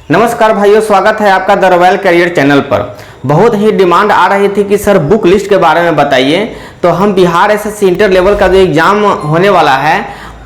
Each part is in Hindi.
नमस्कार भाइयों, स्वागत है आपका द रॉयल करियर चैनल पर। बहुत ही डिमांड आ रही थी कि सर बुक लिस्ट के बारे में बताइए। तो हम बिहार एसएससी इंटर लेवल का जो एग्जाम होने वाला है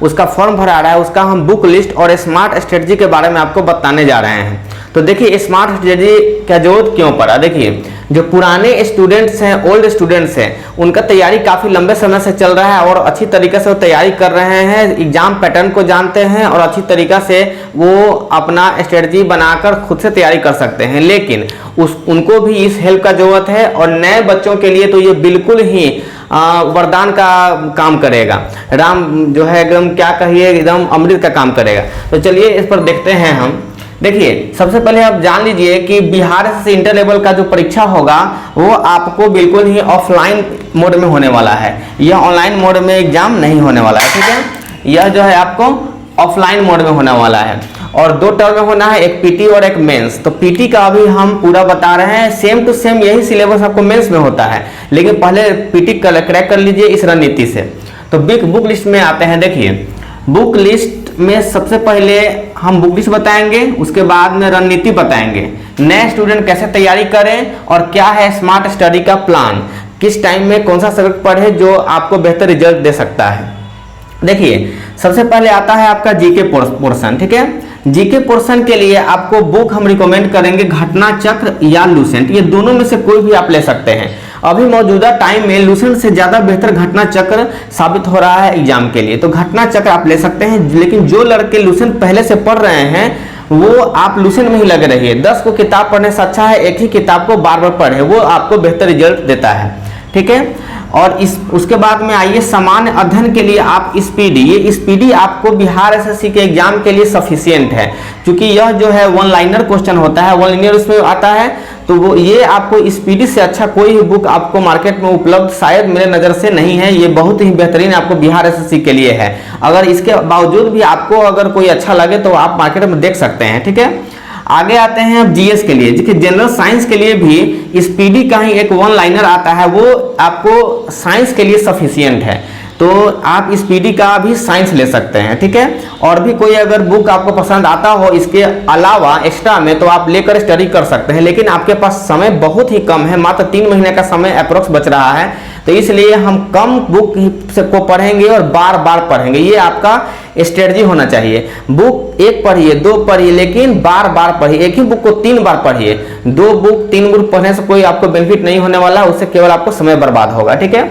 उसका फॉर्म भरा रहा है, उसका हम बुक लिस्ट और स्मार्ट स्ट्रेटजी के बारे में आपको बताने जा रहे हैं। तो देखिए स्मार्ट स्ट्रेटजी का जरूरत क्यों पड़ा। देखिए जो पुराने स्टूडेंट्स हैं, ओल्ड स्टूडेंट्स हैं, उनका तैयारी काफ़ी लंबे समय से चल रहा है और अच्छी तरीके से वो तैयारी कर रहे हैं, एग्जाम पैटर्न को जानते हैं और अच्छी तरीक़ा से वो अपना स्ट्रेटजी बनाकर खुद से तैयारी कर सकते हैं। लेकिन उनको भी इस हेल्प का ज़रूरत है और नए बच्चों के लिए तो ये बिल्कुल ही वरदान का काम करेगा। राम जो है एकदम क्या कहिए, एकदम अमृत का काम करेगा। तो चलिए इस पर देखते हैं हम। देखिए सबसे पहले आप जान लीजिए कि बिहार से इंटर लेवल का जो परीक्षा होगा वो आपको बिल्कुल ही ऑफलाइन मोड में होने वाला है। यह ऑनलाइन मोड में एग्जाम नहीं होने वाला है, ठीक है। यह जो है आपको ऑफलाइन मोड में होने वाला है और दो टर्म में होना है, एक पीटी और एक मेंस। तो पीटी का अभी हम पूरा बता रहे हैं, सेम टू सेम यही सिलेबस आपको मेंस में होता है, लेकिन पहले पीटी क्रैक कर लीजिए इस रणनीति से। तो बुक लिस्ट में आते हैं। देखिए बुक लिस्ट में सबसे पहले हम बुक लिस्ट बताएंगे, उसके बाद में रणनीति बताएंगे, नए स्टूडेंट कैसे तैयारी करें और क्या है स्मार्ट स्टडी का प्लान, किस टाइम में कौन सा सब्जेक्ट पढ़े जो आपको बेहतर रिजल्ट दे सकता है। देखिए सबसे पहले आता है आपका जीके पोर्शन, ठीक है। जीके पोर्शन के लिए आपको बुक हम रिकमेंड करेंगे घटना चक्र या लूसेंट, ये दोनों में से कोई भी आप ले सकते हैं। अभी मौजूदा टाइम में लूसेंट से ज़्यादा बेहतर घटना चक्र साबित हो रहा है एग्जाम के लिए, तो घटना चक्र आप ले सकते हैं। लेकिन जो लड़के लूसेंट पहले से पढ़ रहे हैं वो आप लूसेंट में ही लगे रहिए। 10 को किताब पढ़ने से अच्छा है एक ही किताब को बार बार पढ़े, वो आपको बेहतर रिजल्ट देता है, ठीक है। और उसके बाद में आइए सामान्य अध्ययन के लिए आप स्पीडी, ये स्पीडी आपको बिहार एसएससी के एग्जाम के लिए सफिशिएंट है, क्योंकि यह जो है वन लाइनर क्वेश्चन होता है, वन लाइनर उसमें आता है। तो वो ये आपको स्पीडी से अच्छा कोई भी बुक आपको मार्केट में उपलब्ध शायद मेरे नज़र से नहीं है। ये बहुत ही बेहतरीन आपको बिहार एसएससी के लिए है। अगर इसके बावजूद भी आपको अगर कोई अच्छा लगे तो आप मार्केट में देख सकते हैं, ठीक है। आगे आते हैं अब जीएस के लिए। देखिए जनरल साइंस के लिए भी स्पीडी का ही एक वन लाइनर आता है, वो आपको साइंस के लिए सफिशिएंट है, तो आप स्पीडी का भी साइंस ले सकते हैं, ठीक है। और भी कोई अगर बुक आपको पसंद आता हो इसके अलावा एक्स्ट्रा में तो आप लेकर स्टडी कर सकते हैं, लेकिन आपके पास समय बहुत ही कम है, मात्र 3 महीने का समय अप्रोक्स बच रहा है, तो इसलिए हम कम बुक को पढ़ेंगे और बार बार पढ़ेंगे। ये आपका स्ट्रेटजी होना चाहिए। बुक 1 पढ़िए, 2 पढ़िए, लेकिन बार बार पढ़िए। एक ही बुक को 3 बार पढ़िए। 2 बुक 3 बुक पढ़ने से कोई आपको बेनिफिट नहीं होने वाला, उससे केवल आपको समय बर्बाद होगा, ठीक है।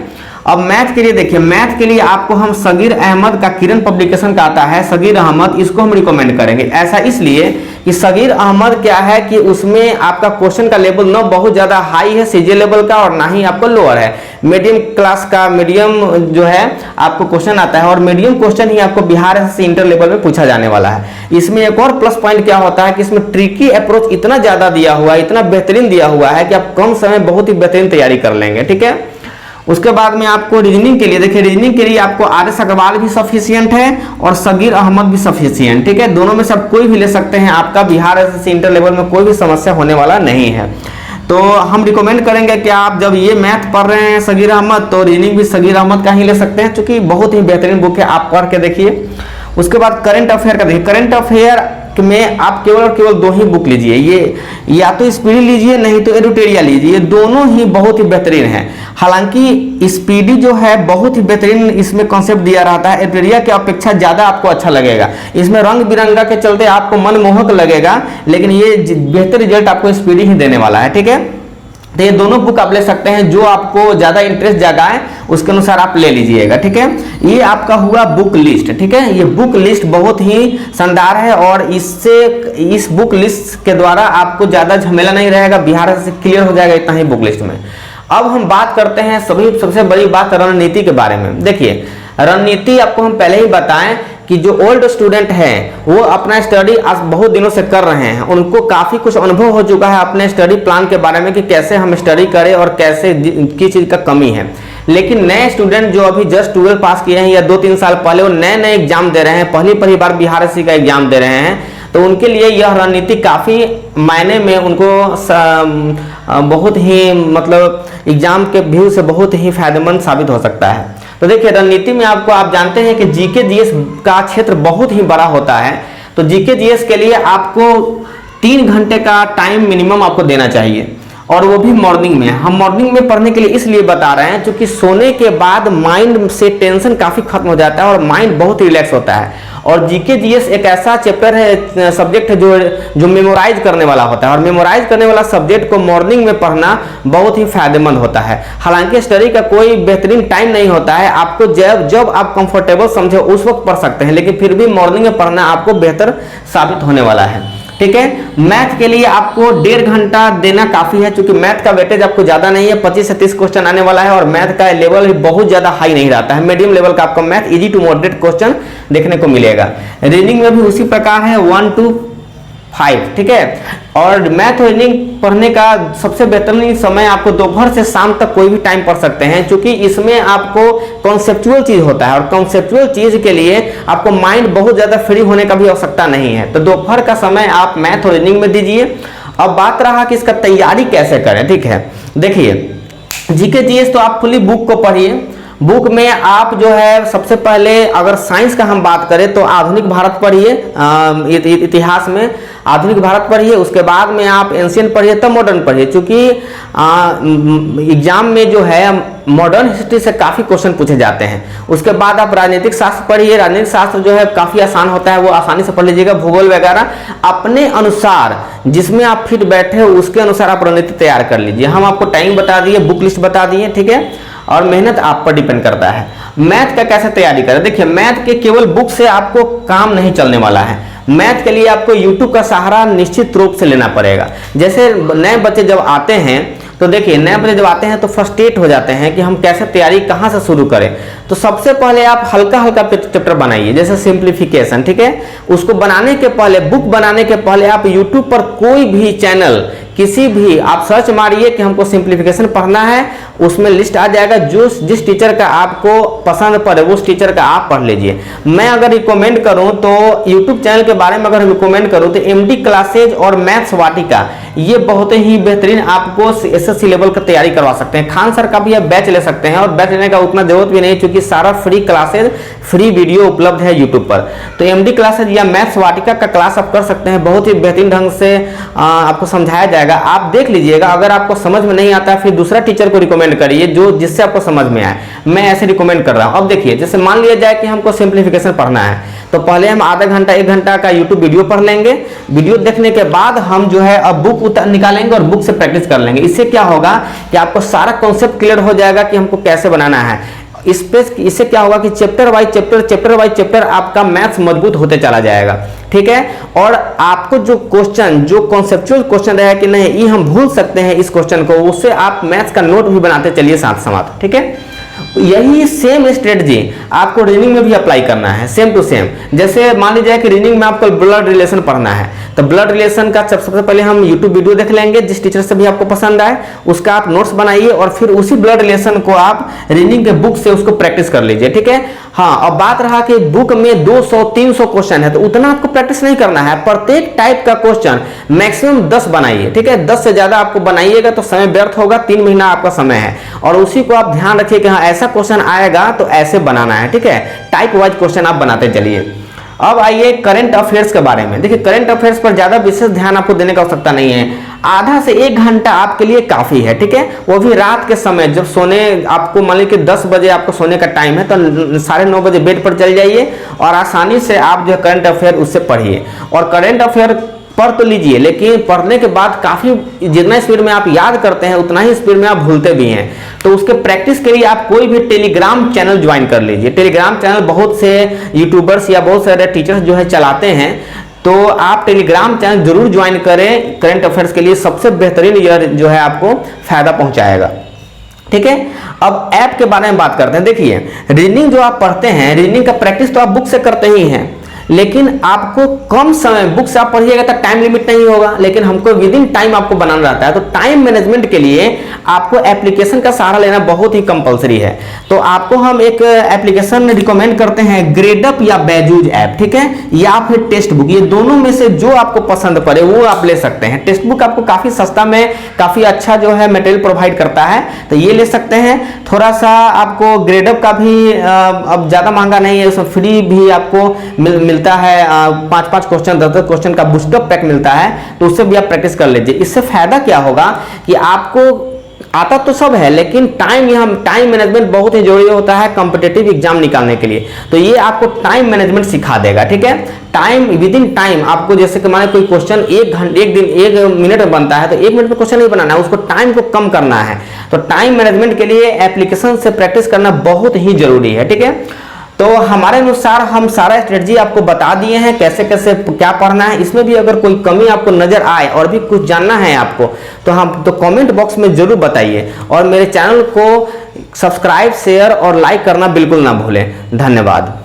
अब मैथ के लिए देखिए, मैथ के लिए आपको हम सगीर अहमद का किरण पब्लिकेशन का आता है, सगीर अहमद, इसको हम रिकमेंड करेंगे। ऐसा इसलिए कि सगीर अहमद क्या है कि उसमें आपका क्वेश्चन का लेवल ना बहुत ज़्यादा हाई है सीजे लेवल का और ना ही आपको लोअर है, मीडियम क्लास का मीडियम जो है आपको क्वेश्चन आता है और मीडियम क्वेश्चन ही आपको बिहार एसएससी इंटर लेवल में पूछा जाने वाला है। इसमें एक और प्लस पॉइंट क्या होता है कि इसमें ट्रिकी अप्रोच इतना ज़्यादा दिया हुआ है, इतना बेहतरीन दिया हुआ है कि आप कम समय बहुत ही बेहतरीन तैयारी कर लेंगे, ठीक है। उसके बाद में आपको रीजनिंग के लिए, देखिए रीजनिंग के लिए आपको आर.एस. अग्रवाल भी सफिशिएंट है और सगीर अहमद भी सफिशिएंट, ठीक है। दोनों में से आप कोई भी ले सकते हैं, आपका बिहार एसएससी इंटर लेवल में कोई भी समस्या होने वाला नहीं है। तो हम रिकमेंड करेंगे कि आप जब ये मैथ पढ़ रहे हैं सगीर अहमद, तो रीजनिंग भी सगीर अहमद का ही ले सकते हैं, क्योंकि बहुत ही बेहतरीन बुक है, आप पढ़ के देखिए। उसके बाद करंट अफेयर का देखिए, करंट अफेयर में आप केवल और केवल 2 ही बुक लीजिए, ये या तो स्पीडी लीजिए नहीं तो एडिटोरियल लीजिए, ये दोनों ही बहुत ही बेहतरीन है। हालांकि स्पीडी जो है बहुत ही बेहतरीन इसमें कॉन्सेप्ट दिया रहता है, एडिटोरियल की अपेक्षा ज़्यादा आपको अच्छा लगेगा, इसमें रंग बिरंगा के चलते आपको मनमोहक लगेगा, लेकिन ये बेहतर रिजल्ट आपको स्पीडी ही देने वाला है, ठीक है। तो ये दोनों बुक आप ले सकते हैं, जो आपको ज़्यादा इंटरेस्ट जगाए उसके अनुसार आप ले लीजिएगा, ठीक है। ये आपका हुआ बुक लिस्ट, ठीक है। ये बुक लिस्ट बहुत ही शानदार है और इस बुक लिस्ट के द्वारा आपको ज़्यादा झमेला नहीं रहेगा, बिहार से क्लियर हो जाएगा इतना ही बुक लिस्ट में। अब हम बात करते हैं सबसे बड़ी बात रणनीति के बारे में। देखिए रणनीति आपको हम पहले ही बताएं कि जो ओल्ड स्टूडेंट हैं वो अपना स्टडी आज बहुत दिनों से कर रहे हैं, उनको काफ़ी कुछ अनुभव हो चुका है अपने स्टडी प्लान के बारे में कि कैसे हम स्टडी करें और कैसे किस चीज़ का कमी है। लेकिन नए स्टूडेंट जो अभी जस्ट 12 पास किए हैं या 2-3 साल पहले, वो नए एग्जाम दे रहे हैं, पहली बार बिहार एसएससी का एग्जाम दे रहे हैं, तो उनके लिए यह रणनीति काफ़ी मायने में उनको बहुत ही मतलब एग्जाम के व्यू से बहुत ही फायदेमंद साबित हो सकता है। तो देखिए रणनीति में आप जानते हैं कि जीके जीएस का क्षेत्र बहुत ही बड़ा होता है, तो जीके जीएस के लिए आपको 3 घंटे का टाइम मिनिमम आपको देना चाहिए, और वो भी मॉर्निंग में। हम मॉर्निंग में पढ़ने के लिए इसलिए बता रहे हैं क्योंकि सोने के बाद माइंड से टेंशन काफ़ी खत्म हो जाता है और माइंड बहुत रिलैक्स होता है। और जीके जीएस एक ऐसा चैप्टर है, सब्जेक्ट है जो मेमोराइज करने वाला होता है, और मेमोराइज करने वाला सब्जेक्ट को मॉर्निंग में पढ़ना बहुत ही फायदेमंद होता है। हालांकि स्टडी का कोई बेहतरीन टाइम नहीं होता है, आपको जब आप कंफर्टेबल समझे उस वक्त पढ़ सकते हैं, लेकिन फिर भी मॉर्निंग में पढ़ना आपको बेहतर साबित होने वाला है। ठीक है, मैथ के लिए आपको 1.5 घंटा देना काफी है, क्योंकि मैथ का वेटेज आपको ज्यादा नहीं है, 25 से 30 क्वेश्चन आने वाला है, और मैथ का लेवल भी बहुत ज्यादा हाई नहीं रहता है, मीडियम लेवल का आपको math easy to moderate question देखने को मिलेगा। रीजनिंग में भी उसी प्रकार है 1 to 5। ठीक है, और मैथ रीजनिंग पढ़ने का सबसे बेहतरीन समय आपको दोपहर से शाम तक कोई भी टाइम पढ़ सकते हैं, क्योंकि इसमें आपको कॉन्सेप्चुअल चीज होता है, और कॉन्सेप्चुअल चीज के लिए आपको माइंड बहुत ज्यादा फ्री होने का भी आवश्यकता नहीं है। तो दोपहर का समय आप मैथ और रीजनिंग में दीजिए। अब बात रहा कि इसका तैयारी कैसे करें। ठीक है, देखिए जीके जीएस तो आप फुली बुक को पढ़िए। बुक में आप जो है सबसे पहले अगर साइंस का हम बात करें तो आधुनिक भारत पढ़िए, इतिहास में आधुनिक भारत पढ़िए, उसके बाद में आप एंशिएंट पढ़िए, तब मॉडर्न पढ़िए, क्योंकि एग्जाम में जो है मॉडर्न हिस्ट्री से काफ़ी क्वेश्चन पूछे जाते हैं। उसके बाद आप राजनीतिक शास्त्र पढ़िए, राजनीतिक शास्त्र जो है काफ़ी आसान होता है, वो आसानी से पढ़ लीजिएगा। भूगोल वगैरह अपने अनुसार जिसमें आप फिट बैठे उसके अनुसार आप रणनीति तैयार कर लीजिए। हम आपको टाइम बता दिए, बुक लिस्ट बता दिए, ठीक है, और मेहनत आप पर डिपेंड करता है। मैथ का कैसे तैयारी करें, देखिए मैथ के केवल बुक से आपको काम नहीं चलने वाला है। मैथ के लिए आपको YouTube का सहारा निश्चित रूप से लेना पड़ेगा। जैसे नए बच्चे जब आते हैं तो देखिए नए बच्चे जब आते हैं तो फ्रस्ट्रेट हो जाते हैं कि हम कैसे तैयारी कहाँ से शुरू करें। तो सबसे पहले आप हल्का हल्का चैप्टर बनाइए, जैसे सिंप्लीफिकेशन। ठीक है, उसको बनाने के पहले, बुक बनाने के पहले आप YouTube पर कोई भी चैनल किसी भी आप सर्च मारिए कि हमको सिंप्लीफिकेशन पढ़ना है, उसमें लिस्ट आ जाएगा। जो जिस टीचर का आपको पसंद पड़े उस टीचर का आप पढ़ लीजिए। मैं अगर रिकमेंड करूं तो YouTube चैनल के बारे में अगर रिकमेंड करूं तो MD क्लासेज और मैथ्स वाटिका, ये बहुत ही बेहतरीन आपको SSC लेवल का तैयारी करवा सकते हैं। खान सर का भी आप बैच ले सकते हैं, और बैच लेने का उतना जरूरत भी नहीं, क्योंकि सारा फ्री क्लासेज, फ्री वीडियो उपलब्ध है YouTube पर। तो MD क्लासेज या मैथ्स वाटिका का क्लास आप कर सकते हैं, बहुत ही बेहतरीन ढंग से आपको समझाया जाएगा। आप देख लीजिएगा, अगर आपको समझ में नहीं आता फिर दूसरा टीचर को रिकमेंड करिए जो जिससे आपको समझ में आए। मैं ऐसे रिकमेंड कर रहा हूं। अब देखिए, जैसे मान लिया जाए कि हमको सिंप्लीफिकेशन पढ़ना है, तो पहले हम आधा घंटा 1 घंटा का YouTube वीडियो पढ़ लेंगे। वीडियो देखने के बाद हम जो है अब बुक निकालेंगे और बुक से प्रैक्टिस कर लेंगे। इससे क्या होगा कि आपको सारा कॉन्सेप्ट क्लियर हो जाएगा कि हमको कैसे बनाना है। इससे क्या होगा कि चैप्टर वाइज चैप्टर आपका मैथ्स मजबूत होते चला जाएगा। ठीक है, और आपको जो क्वेश्चन, जो कॉन्सेप्चुअल क्वेश्चन रहेगा कि नहीं ये हम भूल सकते हैं इस क्वेश्चन को, उससे आप मैथ्स का नोट भी बनाते चलिए साथ साथ। ठीक है, यही सेम स्ट्रेटजी आपको रीजनिंग में भी अप्लाई करना है, सेम टू सेम। जैसे मान लीजिए कि रीजनिंग में आपको ब्लड रिलेशन पढ़ना है, तो ब्लड रिलेशन का सबसे पहले हम YouTube वीडियो देख लेंगे, जिस टीचर से भी आपको पसंद आए उसका आप नोट्स बनाइए, और फिर उसी ब्लड रिलेशन को आप रीजनिंग के बुक से उसको प्रैक्टिस कर लीजिए। ठीक है, हाँ, अब बात रहा कि बुक में 200-300 क्वेश्चन है, तो उतना आपको प्रैक्टिस नहीं करना है। प्रत्येक टाइप का क्वेश्चन मैक्सिमम 10 बनाइए। ठीक है, 10 से ज्यादा आपको बनाइएगा तो समय व्यर्थ होगा, 3 महीना आपका समय है, और उसी को आप ध्यान रखिए कि हाँ ऐसा क्वेश्चन आएगा तो ऐसे बनाना है। ठीक है, टाइप वाइज क्वेश्चन आप बनाते चलिए। अब आइए करंट अफेयर्स के बारे में। देखिए करंट अफेयर्स पर ज्यादा विशेष ध्यान आपको देने का आवश्यकता नहीं है, आधा से 1 घंटा आपके लिए काफी है। ठीक है, वो भी रात के समय जब सोने, आपको मान लीजिए 10 बजे आपको सोने का टाइम है, तो 9:30 बजे बेड पर चल जाइए और आसानी से आप जो करंट अफेयर उससे पढ़िए। और करंट अफेयर पढ़ तो लीजिए, लेकिन पढ़ने के बाद काफी जितना स्पीड में आप याद करते हैं उतना ही स्पीड में आप भूलते भी हैं। तो उसके प्रैक्टिस के लिए आप कोई भी टेलीग्राम चैनल ज्वाइन कर लीजिए। टेलीग्राम चैनल बहुत से यूट्यूबर्स या बहुत सारे टीचर्स जो है चलाते हैं, तो आप टेलीग्राम चैनल जरूर ज्वाइन करें। करंट अफेयर्स के लिए सबसे बेहतरीन यह जो है आपको फायदा पहुंचाएगा। ठीक है, अब ऐप के बारे में बात करते हैं। देखिए रीजनिंग जो आप पढ़ते हैं, रीजनिंग का प्रैक्टिस तो आप बुक से करते ही हैं, लेकिन आपको कम समय, बुक से आप पढ़िएगा तो टाइम लिमिट नहीं होगा, लेकिन हमको विद इन टाइम आपको बनाना रहता है। तो टाइम मैनेजमेंट के लिए आपको एप्लीकेशन का सहारा लेना बहुत ही कंपलसरी है। तो आपको हम एक एप्लीकेशन रिकमेंड करते हैं, ग्रेडअप या बैजूज ऐप। ठीक है, या फिर टेक्स्ट बुक, ये दोनों में से जो आपको पसंद पड़े वो आप ले सकते हैं। टेक्स्ट बुक आपको काफी सस्ता में काफी अच्छा जो है मटेरियल प्रोवाइड करता है, तो ये ले सकते हैं। थोड़ा सा आपको ग्रेडअप का भी अब ज्यादा महंगा नहीं है, उसमें फ्री भी आपको मिलता मिलता है 5-5 क्वेश्चन 10-10 क्वेश्चन का बूस्टअप पैक मिलता है, तो उससे भी आप प्रैक्टिस कर लीजिए। इससे फायदा क्या होगा कि आपको आता तो सब है, लेकिन टाइम मैनेजमेंट बहुत ही जरूरी होता है कॉम्पिटिटिव एग्जाम निकालने के लिए। तो ये आपको टाइम मैनेजमेंट सिखा देगा, ठीक है। टाइम विद इन टाइम आपको, जैसे कि माने कोई क्वेश्चन 1 मिनट में बनता है, तो 1 मिनट में क्वेश्चन नहीं बनाना है, उसको टाइम को कम करना है। तो टाइम मैनेजमेंट के लिए एप्लीकेशन से प्रैक्टिस करना बहुत ही जरूरी है, ठीक है। तो हमारे अनुसार हम सारा स्ट्रेटजी आपको बता दिए हैं, कैसे कैसे क्या पढ़ना है। इसमें भी अगर कोई कमी आपको नजर आए और भी कुछ जानना है आपको, तो कमेंट बॉक्स में जरूर बताइए। और मेरे चैनल को सब्सक्राइब, शेयर और लाइक करना बिल्कुल ना भूलें। धन्यवाद।